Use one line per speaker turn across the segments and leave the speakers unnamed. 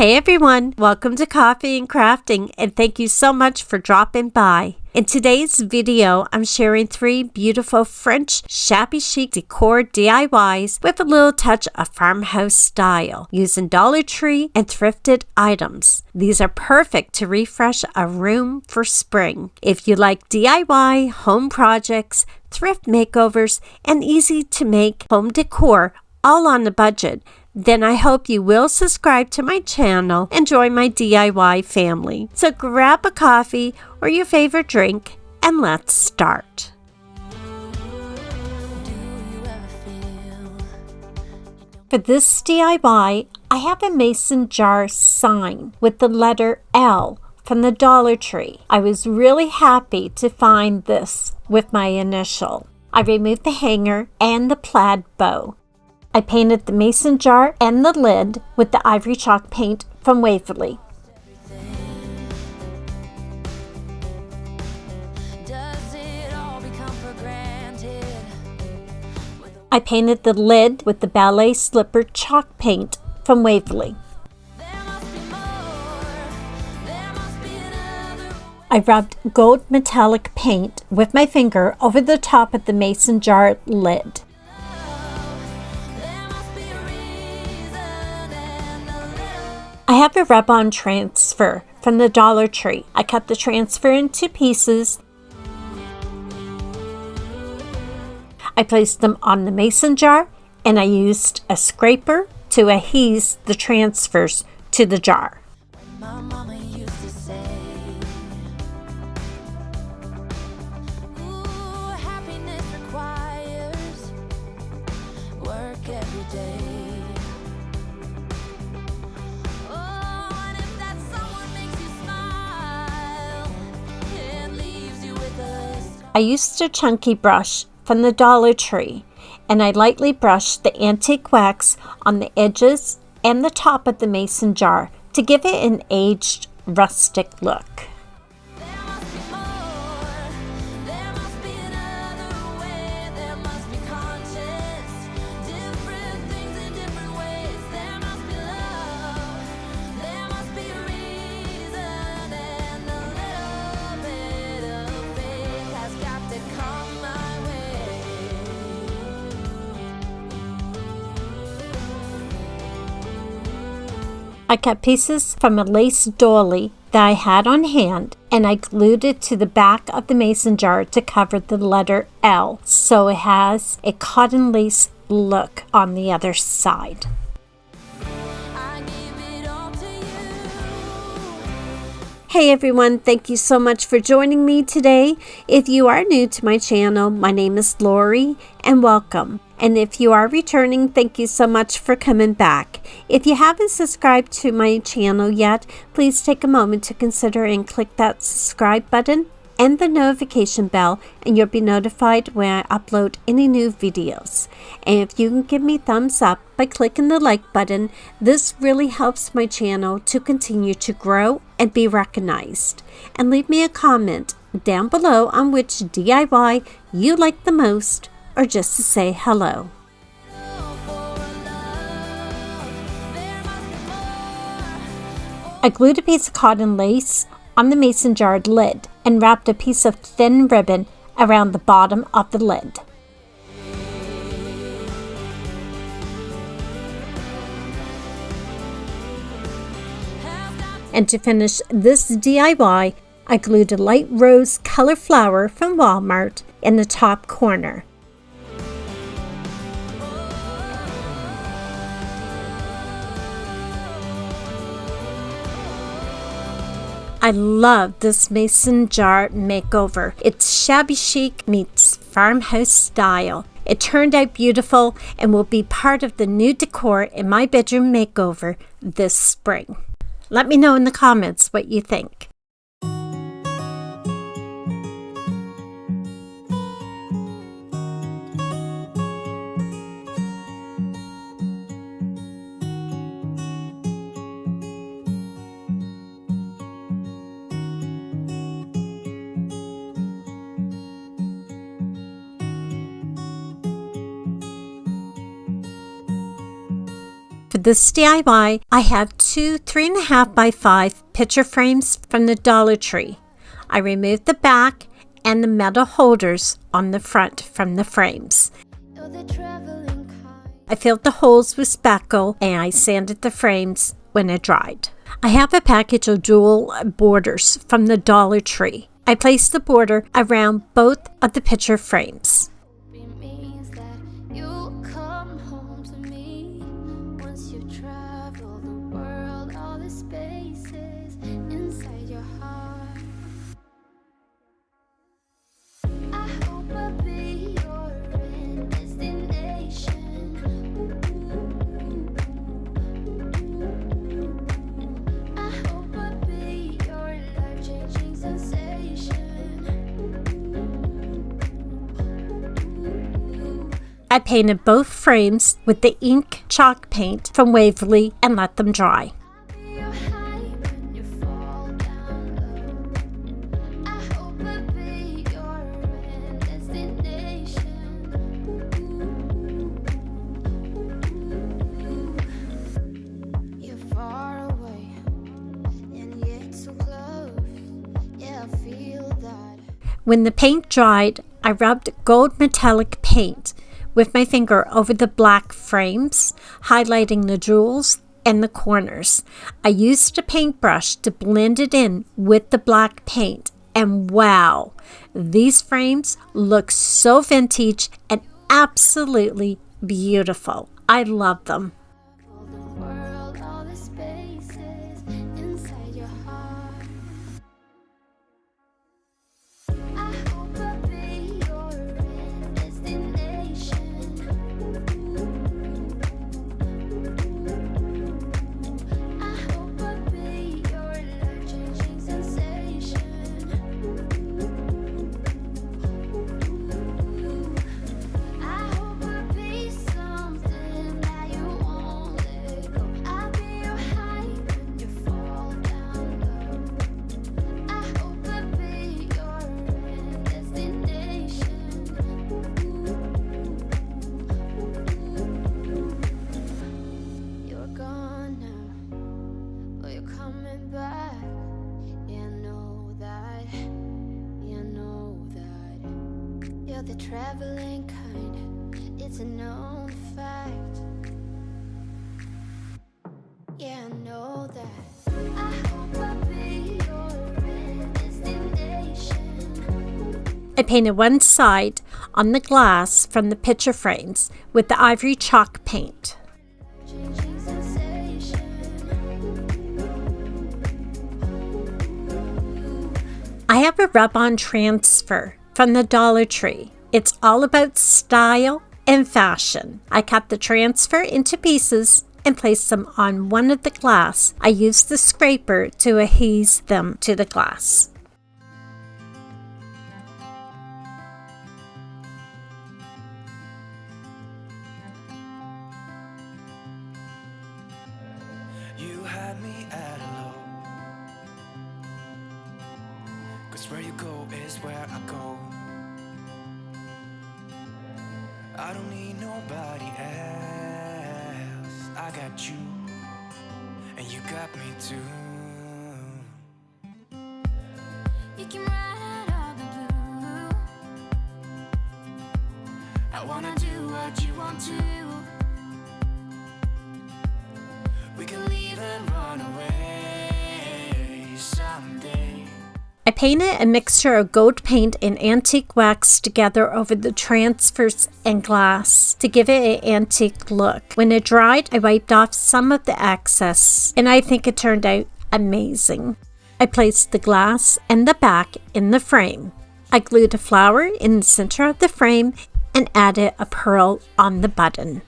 Hey everyone, welcome to Coffee and Crafting, and thank you so much for dropping by. In today's video, I'm sharing 3 beautiful French shabby chic decor DIYs with a little touch of farmhouse style using Dollar Tree and thrifted items. These are perfect to refresh a room for spring. If you like DIY home projects, thrift makeovers, and easy to make home decor all on a budget, then I hope you will subscribe to my channel and join my DIY family. So grab a coffee or your favorite drink and let's start. For this DIY, I have a mason jar sign with the letter L from the Dollar Tree. I was really happy to find this with my initial. I removed the hanger and the plaid bow. I painted the mason jar and the lid with the ivory chalk paint from Waverly. I painted the lid with the ballet slipper chalk paint from Waverly. I rubbed gold metallic paint with my finger over the top of the mason jar lid. I have a rub-on transfer from the Dollar Tree. I cut the transfer into pieces. I placed them on the mason jar and I used a scraper to adhese the transfers to the jar. My mama used to say, "Ooh, happiness requires work every day." I used a chunky brush from the Dollar Tree and I lightly brushed the antique wax on the edges and the top of the mason jar to give it an aged, rustic look. I cut pieces from a lace doily that I had on hand and I glued it to the back of the mason jar to cover the letter L so it has a cotton lace look on the other side. Hey everyone, thank you so much for joining me today. If you are new to my channel, my name is Lori and welcome. And if you are returning, thank you so much for coming back. If you haven't subscribed to my channel yet, please take a moment to consider and click that subscribe button and the notification bell, and you'll be notified when I upload any new videos. And if you can give me thumbs up by clicking the like button, this really helps my channel to continue to grow and be recognized. And leave me a comment down below on which DIY you like the most, or just to say hello. I glued a piece of cotton lace on the mason jar lid and wrapped a piece of thin ribbon around the bottom of the lid. And to finish this DIY, I glued a light rose color flower from Walmart in the top corner. I love this mason jar makeover. It's shabby chic meets farmhouse style. It turned out beautiful and will be part of the new decor in my bedroom makeover this spring. Let me know in the comments what you think. For this DIY, I have two 3.5 by 5 picture frames from the Dollar Tree. I removed the back and the metal holders on the front from the frames. I filled the holes with spackle and I sanded the frames when it dried. I have a package of jewel borders from the Dollar Tree. I placed the border around both of the picture frames. I painted both frames with the ink chalk paint from Waverly and let them dry. When the paint dried, I rubbed gold metallic paint with my finger over the black frames, highlighting the jewels and the corners. I used a paintbrush to blend it in with the black paint, and wow, these frames look so vintage and absolutely beautiful. I love them.
The traveling kind, it's a known fact. Yeah, I know that. I hope I'll be your destination.
I painted one side on the glass from the picture frames with the ivory chalk paint. I have a rub-on transfer from the Dollar Tree. It's all about style and fashion. I cut the transfer into pieces and placed them on one of the glass. I used the scraper to adhese them to the glass.
You had me at a low, 'cause where you go is where I go. I don't need nobody else. I got you, and you got me too.
You can ride out of the blue. I wanna do what you want to. We can leave and run away someday.
I painted a mixture of gold paint and antique wax together over the transfers and glass to give it an antique look. When it dried, I wiped off some of the excess, and I think it turned out amazing. I placed the glass and the back in the frame. I glued a flower in the center of the frame and added a pearl on the button.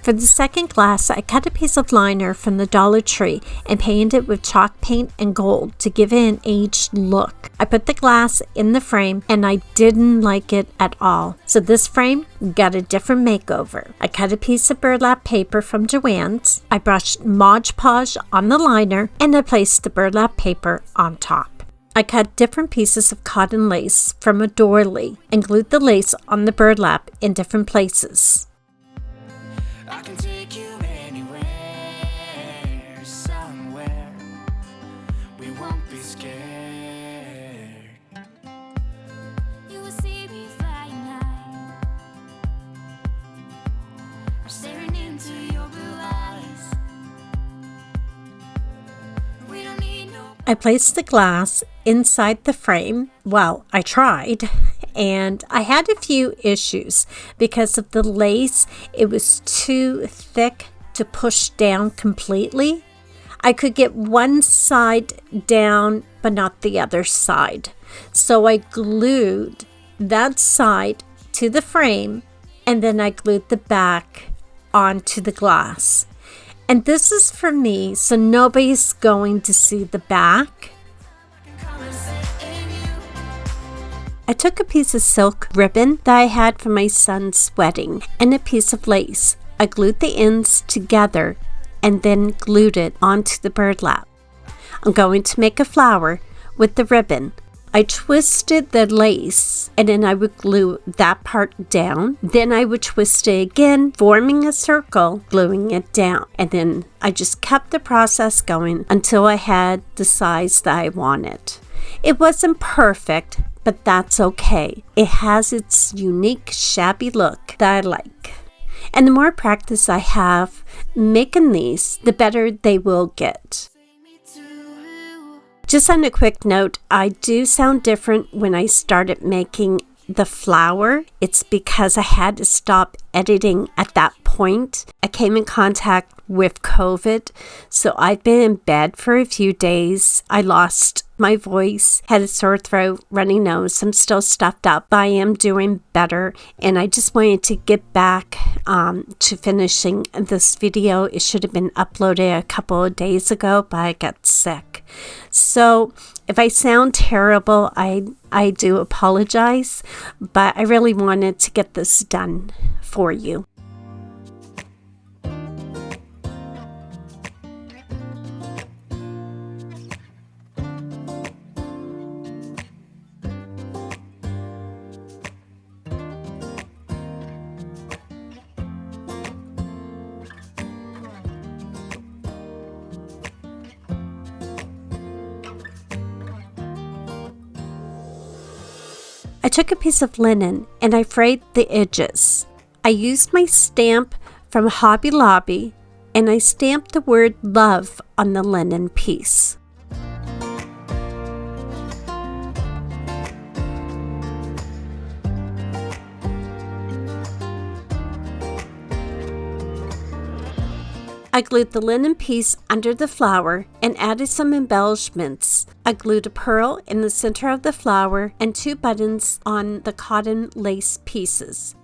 For the second glass, I cut a piece of liner from the Dollar Tree and painted it with chalk paint and gold to give it an aged look. I put the glass in the frame and I didn't like it at all, so this frame got a different makeover. I cut a piece of burlap paper from Joann's. I brushed Mod Podge on the liner and I placed the burlap paper on top. I cut different pieces of cotton lace from a doily and glued the lace on the burlap in different places.
I can take
I placed the glass inside the frame. Well, I tried, and I had a few issues because of the lace. It was too thick to push down completely. I could get one side down, but not the other side. So I glued that side to the frame, and then I glued the back onto the glass. And this is for me, so nobody's going to see the back. I took a piece of silk ribbon that I had for my son's wedding and a piece of lace. I glued the ends together and then glued it onto the burlap. I'm going to make a flower with the ribbon. I twisted the lace and then I would glue that part down. Then I would twist it again, forming a circle, gluing it down. And then I just kept the process going until I had the size that I wanted. It wasn't perfect, but that's okay. It has its unique shabby look that I like. And the more practice I have making these, the better they will get. Just on a quick note, I do sound different when I started making the flower. It's because I had to stop editing at that point. I came in contact with COVID, so I've been in bed for a few days. I lost my voice, had a sore throat, runny nose. I'm still stuffed up, but I am doing better, and I just wanted to get back to finishing this video. It should have been uploaded a couple of days ago, but I got sick. So if I sound terrible, I do apologize, but I really wanted to get this done for you. I took a piece of linen and I frayed the edges. I used my stamp from Hobby Lobby and I stamped the word love on the linen piece. I glued the linen piece under the flower and added some embellishments. I glued a pearl in the center of the flower and 2 buttons on the cotton lace pieces.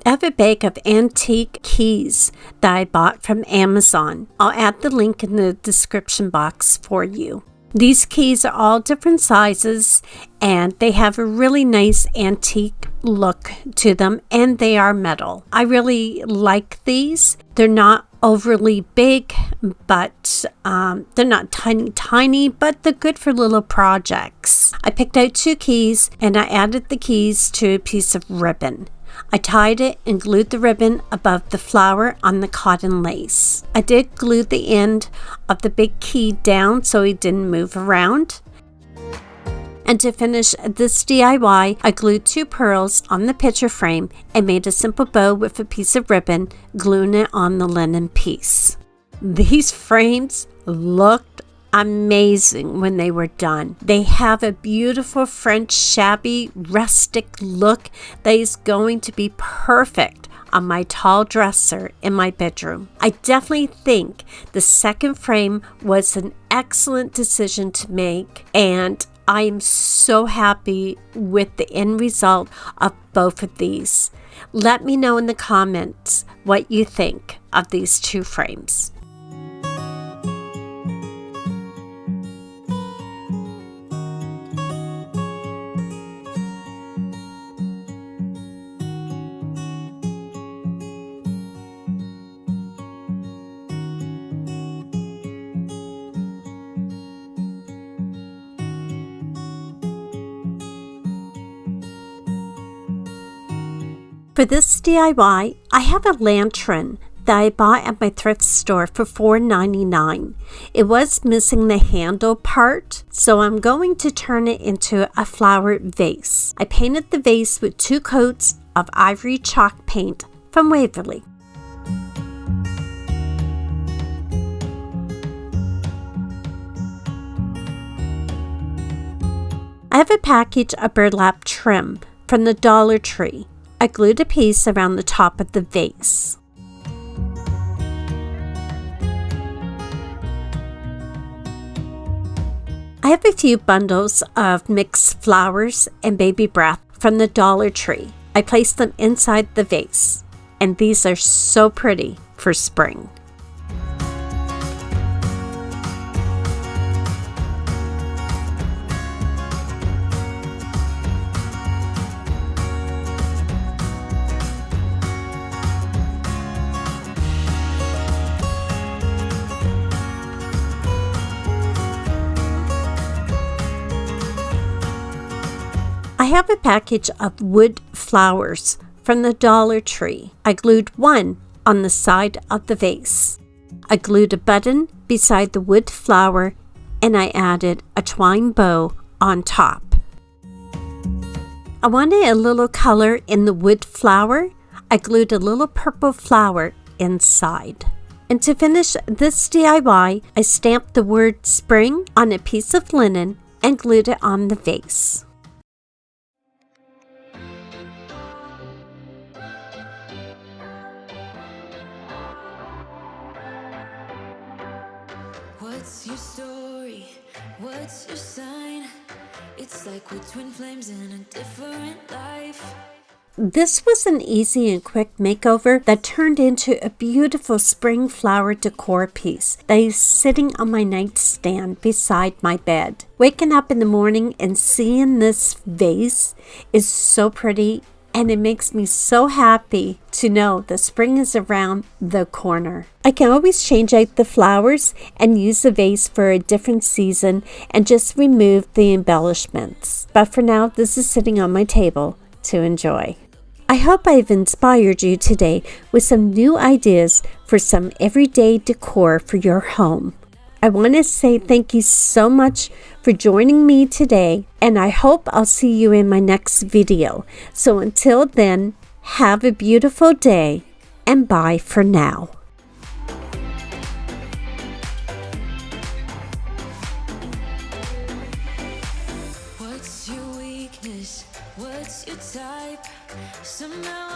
I have a bag of antique keys that I bought from Amazon. I'll add the link in the description box for you. These keys are all different sizes and they have a really nice antique look to them, and they are metal. I really like these. They're not overly big, but they're not tiny, but they're good for little projects. I picked out 2 keys and I added the keys to a piece of ribbon. I tied it and glued the ribbon above the flower on the cotton lace. I did glue the end of the big key down so it didn't move around. And to finish this DIY, I glued 2 pearls on the picture frame and made a simple bow with a piece of ribbon, gluing it on the linen piece. These frames looked amazing when they were done. They have a beautiful French shabby rustic look that is going to be perfect on my tall dresser in my bedroom. I definitely think the second frame was an excellent decision to make, and I am so happy with the end result of both of these. Let me know in the comments what you think of these 2 frames. For this DIY, I have a lantern that I bought at my thrift store for $4.99. It was missing the handle part, so I'm going to turn it into a flower vase. I painted the vase with 2 coats of ivory chalk paint from Waverly. I have a package of burlap trim from the Dollar Tree. I glued a piece around the top of the vase. I have a few bundles of mixed flowers and baby breath from the Dollar Tree. I placed them inside the vase, and these are so pretty for spring. I have a package of wood flowers from the Dollar Tree. I glued one on the side of the vase. I glued a button beside the wood flower, and I added a twine bow on top. I wanted a little color in the wood flower. I glued a little purple flower inside. And to finish this DIY, I stamped the word spring on a piece of linen and glued it on the vase.
What's your story? What's your sign? It's like we're twin flames in a different life.
This was an easy and quick makeover that turned into a beautiful spring flower decor piece that is sitting on my nightstand beside my bed. Waking up in the morning and seeing this vase is so pretty, and it makes me so happy to know the spring is around the corner. I can always change out the flowers and use the vase for a different season and just remove the embellishments. But for now, this is sitting on my table to enjoy. I hope I've inspired you today with some new ideas for some everyday decor for your home. I want to say thank you so much for joining me today, and I hope I'll see you in my next video. So until then, have a beautiful day, and bye for now.
What's your weakness? What's your type? Somehow